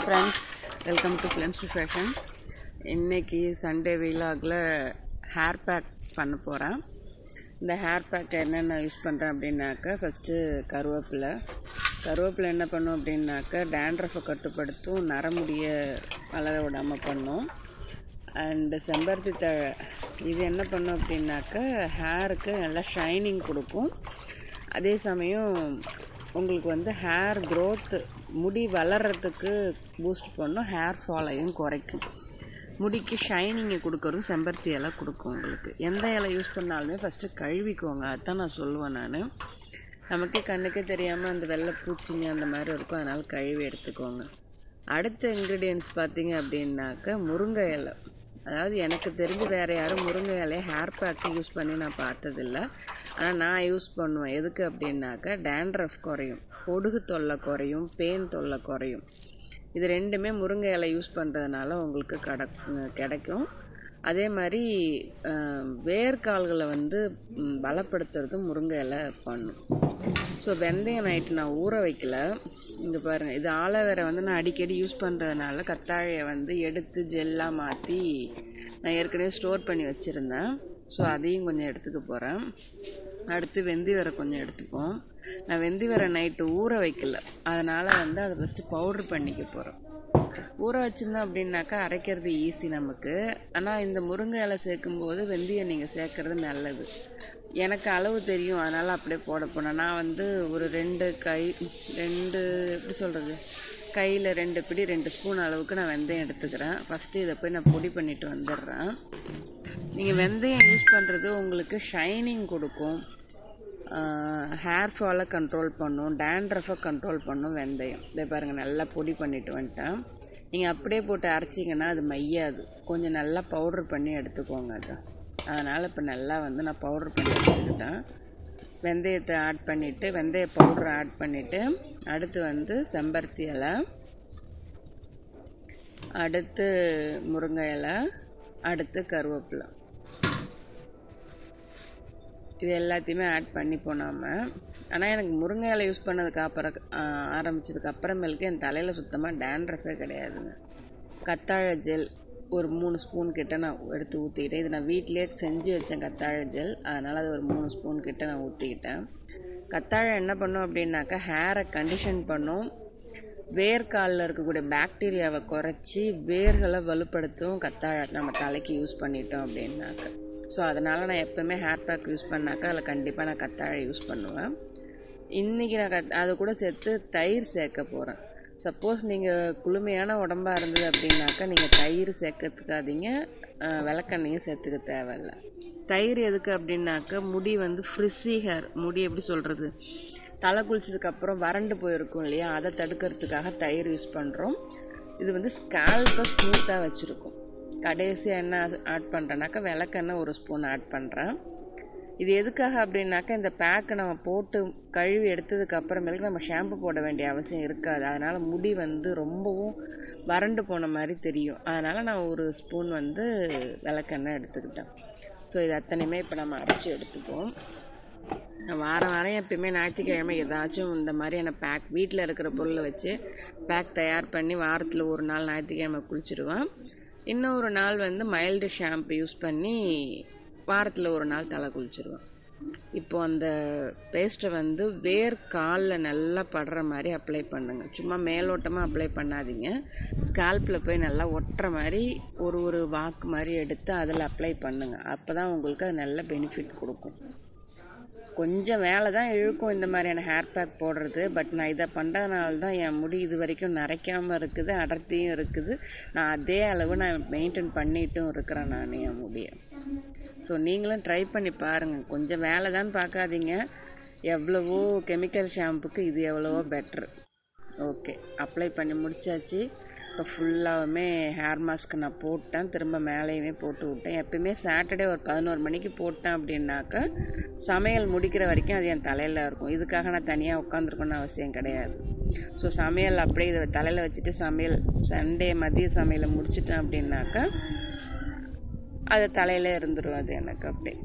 Friends, welcome to films to fashion. இன்றைக்கி Sunday வீலாகில் hair pack பண்ண போகிறேன். இந்த ஹேர் பேக் என்னென்ன யூஸ் பண்ணுறேன் அப்படின்னாக்கா, ஃபஸ்ட்டு கருவேப்பிலை என்ன பண்ணும் அப்படின்னாக்கா டேண்ட்ரஃபை கட்டுப்படுத்தும், நரமுடியை வளர விடாமல் பண்ணும். அண்டு செம்பருத்தி தழை இது என்ன பண்ணும் அப்படின்னாக்கா ஹேருக்கு நல்லா ஷைனிங் கொடுக்கும். அதே சமயம் உங்களுக்கு ஹேர் க்ரோத்து, முடி வளர்கிறதுக்கு பூஸ்ட் பண்ணும், ஹேர் ஃபாலையும் குறைக்கும். முடிக்கு ஷைனிங்கை கொடுக்கறது செம்பருத்தி இலை கொடுக்கும். உங்களுக்கு எந்த இலை யூஸ் பண்ணாலுமே ஃபஸ்ட்டு கழுவிக்கோங்க, அதுதான் நான் சொல்லுவேன். நமக்கே கண்ணுக்கே தெரியாமல் அந்த வெள்ளை பூச்சிங்க அந்த மாதிரி இருக்கும், அதனால் கழுவி எடுத்துக்கோங்க. அடுத்த இன்க்ரீடியன்ட்ஸ் பார்த்தீங்க அப்படின்னாக்கா முருங்கை இலை. அதாவது எனக்கு தெரிஞ்சு வேறு யாரும் முருங்கை இலையை ஹேர் பேக்கு யூஸ் பண்ணி நான் பார்த்ததில்ல. ஆனால் நான் யூஸ் பண்ணுவேன். எதுக்கு அப்படின்னாக்கா டேண்ட்ரஃப் குறையும், பொடுகு தொல்லை குறையும், பேன் தொல்லை குறையும். இது ரெண்டுமே முருங்கை இலை யூஸ் பண்ணுறதுனால உங்களுக்கு கிடைக்கும். அதே மாதிரி வேர்க்கால்களை பலப்படுத்துறதும் முருங்கை இலை பண்ணும். ஸோ வெந்தயம் நைட்டு நான் ஊற வைக்கல. இங்கே பாருங்கள், இது ஆலோவேரா நான் அடிக்கடி யூஸ் பண்ணுறதுனால கத்தாழையை எடுத்து ஜெல்லாக மாற்றி நான் ஏற்கனவே ஸ்டோர் பண்ணி வச்சுருந்தேன். ஸோ அதையும் கொஞ்சம் எடுத்துக்க போகிறேன். அடுத்து வெந்திவரை கொஞ்சம் எடுத்துப்போம். நான் வெந்திவரை நைட்டு ஊற வைக்கல, அதனால் அதை ஃபஸ்ட்டு பவுட்ரு பண்ணிக்க போகிறேன். ஊற வச்சுருந்தோம் அப்படின்னாக்கா அரைக்கிறது ஈஸி நமக்கு. ஆனால் இந்த முருங்கை இலை சேர்க்கும்போது வெந்தயம் நீங்கள் சேர்க்குறது நல்லது. எனக்கு அளவு தெரியும், அதனால் அப்படியே போட போனேன். நான் ஒரு கையில் 2 பிடி 2 ஸ்பூன் அளவுக்கு நான் வெந்தயம் எடுத்துக்கிறேன். ஃபஸ்ட்டு இதை போய் நான் பொடி பண்ணிவிட்டு வந்துடுறேன். நீங்கள் வெந்தயம் யூஸ் பண்ணுறது உங்களுக்கு ஷைனிங் கொடுக்கும், ஹேர் ஃபாலை கண்ட்ரோல் பண்ணும், டேண்ட்ரஃபை கண்ட்ரோல் பண்ணும் வெந்தயம். இதை பாருங்கள், நல்லா பொடி பண்ணிவிட்டு வந்துட்டேன். நீங்கள் அப்படியே போட்டு அரைச்சிங்கன்னா அது மையாது, கொஞ்சம் நல்லா பவுட்ரு பண்ணி எடுத்துக்கோங்க. அதனால் இப்போ நல்லா நான் பவுட்ரு பண்ணி எடுத்துக்கிட்டேன். வெந்தயத்தை ஆட் பண்ணிவிட்டு, வெந்தய பவுட்ரு ஆட் பண்ணிவிட்டு, அடுத்து செம்பருத்தி இலை, அடுத்து முருங்கை இலை, அடுத்து கருவேப்பிலை, இது எல்லாத்தையுமே ஆட் பண்ணி போனாமல். ஆனால் எனக்கு முருங்கை இலை யூஸ் பண்ணதுக்கு ஆரம்பித்ததுக்கு அப்புறமேலுக்கு என் தலையில் சுத்தமாக டேண்ட்ரஃபே கிடையாதுங்க. கத்தாழை ஜெல் ஒரு 3 ஸ்பூன் கிட்ட நான் எடுத்து ஊற்றிக்கிட்டேன். இது நான் வீட்டிலே செஞ்சு வச்சேன் கத்தாழை ஜெல், அதனால் அது ஒரு 3 ஸ்பூன் கிட்ட நான் ஊற்றிக்கிட்டேன். கத்தாழை என்ன பண்ணும் அப்படின்னாக்கா ஹேரை கண்டிஷன் பண்ணும், வேர்க்காலில் இருக்கக்கூடிய பாக்டீரியாவை குறைச்சி வேர்களை வலுப்படுத்தும். கத்தாழை நம்ம தலைக்கு யூஸ் பண்ணிட்டோம் அப்படின்னாக்கா. ஸோ அதனால் நான் எப்போவுமே ஹேர் பேக் யூஸ் பண்ணாக்கா அதில் கண்டிப்பாக நான் கத்தாழை யூஸ் பண்ணுவேன். இன்றைக்கி நான் அது கூட சேர்த்து தயிர் சேர்க்க போகிறேன். சப்போஸ் நீங்கள் குளுமையான உடம்பாக இருந்தது அப்படின்னாக்கா நீங்கள் தயிர் சேர்க்கறதுக்காதீங்க, விளக்கெண்ணையும் சேர்த்துக்க தேவையில்லை. தயிர் எதுக்கு அப்படின்னாக்கா முடி ஃப்ரிஸி ஹேர், முடி எப்படி சொல்கிறது, தலை குளிச்சதுக்கப்புறம் வறண்டு போயிருக்கும் இல்லையா, அதை தடுக்கிறதுக்காக தயிர் யூஸ் பண்ணுறோம். இது ஸ்கேல்பை ஸ்மூத்தாக வச்சுருக்கும். கடைசியாக என்ன ஆட் பண்ணுறேன்னாக்கா விளக்கெண்ணெய் 1 ஸ்பூன் ஆட் பண்ணுறேன். இது எதுக்காக அப்படின்னாக்கா இந்த பேக்கை நம்ம போட்டு கழுவி எடுத்ததுக்கு அப்புறமேலுக்கு நம்ம ஷாம்பு போட வேண்டிய அவசியம் இருக்காது. அதனால் முடி ரொம்பவும் வறண்டு போன மாதிரி தெரியும். அதனால் நான் 1 ஸ்பூன் விளக்கெண்ணெய் எடுத்துக்கிட்டேன். ஸோ இது அத்தனையுமே இப்போ நம்ம அரைச்சி எடுத்துப்போம். நான் வாரம் எப்பயுமே ஞாயிற்றுக்கிழமை ஏதாச்சும் இந்த மாதிரியான பேக் வீட்டில் இருக்கிற பொருளை வச்சு பேக் தயார் பண்ணி வாரத்தில் ஒரு நாள் ஞாயிற்றுக்கிழமை குளிச்சுடுவேன். இன்னொரு நாள் மைல்டு ஷாம்பு யூஸ் பண்ணி வாரத்தில் ஒரு நாள் தலை குளிச்சுருவேன். இப்போது அந்த பேஸ்ட்டை வேர்க்காலில் நல்லா படுற மாதிரி அப்ளை பண்ணுங்கள். சும்மா மேலோட்டமாக அப்ளை பண்ணாதீங்க, ஸ்கால்பில் போய் நல்லா ஒட்டுற மாதிரி ஒரு வாக்கு மாதிரி எடுத்து அதில் அப்ளை பண்ணுங்கள். அப்போ தான் உங்களுக்கு அது நல்ல பெனிஃபிட் கொடுக்கும். கொஞ்சம் வேலை தான் இழுக்கும் இந்த மாதிரியான ஹேர் பேக் போடுறது. பட் நான் இதை பண்ணுறதுனால தான் என் முடி இது வரைக்கும் நரைக்காமல் இருக்குது, அடர்த்தியும் இருக்குது. நான் அதே அளவு நான் மெயின்டைன் பண்ணிட்டும் இருக்கிறேன் நான் என் முடியை. ஸோ நீங்களும் ட்ரை பண்ணி பாருங்கள். கொஞ்சம் வேலை தான் பார்க்காதீங்க, எவ்வளவோ கெமிக்கல் ஷாம்புக்கு இது எவ்வளவோ பெட்ரு. ஓகே, அப்ளை பண்ணி முடிச்சாச்சு. இப்போ ஃபுல்லாகவுமே ஹேர் மாஸ்க் நான் போட்டேன், திரும்ப மேலேயுமே போட்டு விட்டேன். எப்பயுமே சாட்டர்டே ஒரு 11 மணிக்கு போட்டேன் அப்படின்னாக்கா சமையல் முடிக்கிற வரைக்கும் அது என் தலையில் இருக்கும். இதுக்காக நான் தனியாக உட்காந்துருக்கணும்னு அவசியம் கிடையாது. ஸோ சமையல் அப்படியே இதை தலையில் வச்சுட்டு சண்டே மதிய சமையலை முடிச்சிட்டேன் அப்படின்னாக்கா அது தலையில் இருந்துடும் அது எனக்கு அப்படியே.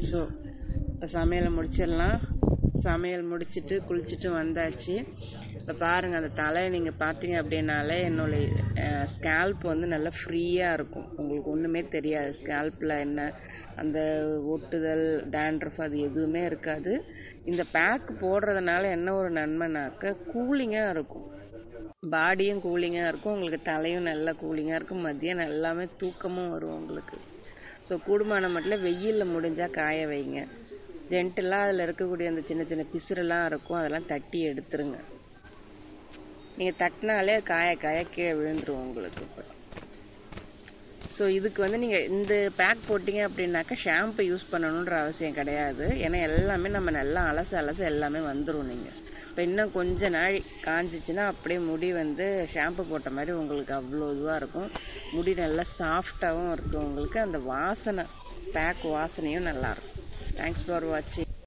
ஸோ இப்போ சமையலை முடிச்சிடலாம். சமையல் முடிச்சுட்டு குளிச்சுட்டு வந்தாச்சு. இப்போ பாருங்கள், அந்த தலையை நீங்கள் பார்த்தீங்க அப்படின்னாலே என்னுடைய ஸ்கேல்ப் வந்து நல்லா ஃப்ரீயாக இருக்கும். உங்களுக்கு ஒன்றுமே தெரியாது. ஸ்கேல்பில் என்ன அந்த ஒட்டுதல், டேண்ட்ரஃப் அது எதுவுமே இருக்காது. இந்த பேக் போடுறதுனால என்ன ஒரு நன்மைனாக்க கூலிங்காக இருக்கும். பாடியும் கூலிங்காக இருக்கும், உங்களுக்கு தலையும் நல்லா கூலிங்காக இருக்கும், மதியம் எல்லாமே தூக்கமும் வரும் உங்களுக்கு. ஸோ கூடுமான மட்டும் வெயிலில் முடிஞ்சால் காய வைங்க. ஜென்டலாக அதில் இருக்கக்கூடிய அந்த சின்ன சின்ன பிசுரெல்லாம் இருக்கும், அதெல்லாம் தட்டி எடுத்துருங்க. நீங்கள் தட்டினாலே காய காய கீழே விழுந்துடும் உங்களுக்கு. இப்போ ஸோ இதுக்கு வந்து நீங்கள் இந்த பேக் போட்டிங்க அப்படின்னாக்கா ஷாம்பு யூஸ் பண்ணணுன்ற அவசியம் கிடையாது. ஏன்னா எல்லாமே நம்ம நல்லா அலச எல்லாமே வந்துடும். நீங்கள் இப்போ இன்னும் கொஞ்ச நாள் காஞ்சிச்சுன்னா அப்படியே முடி வந்து ஷாம்பு போட்ட மாதிரி உங்களுக்கு அவ்வளோ இதுவாக இருக்கும். முடி நல்லா சாஃப்டாகவும் இருக்கும் உங்களுக்கு. அந்த வாசனை, பேக் வாசனையும் நல்லாயிருக்கும். தேங்க்ஸ் ஃபார் வாட்சிங்.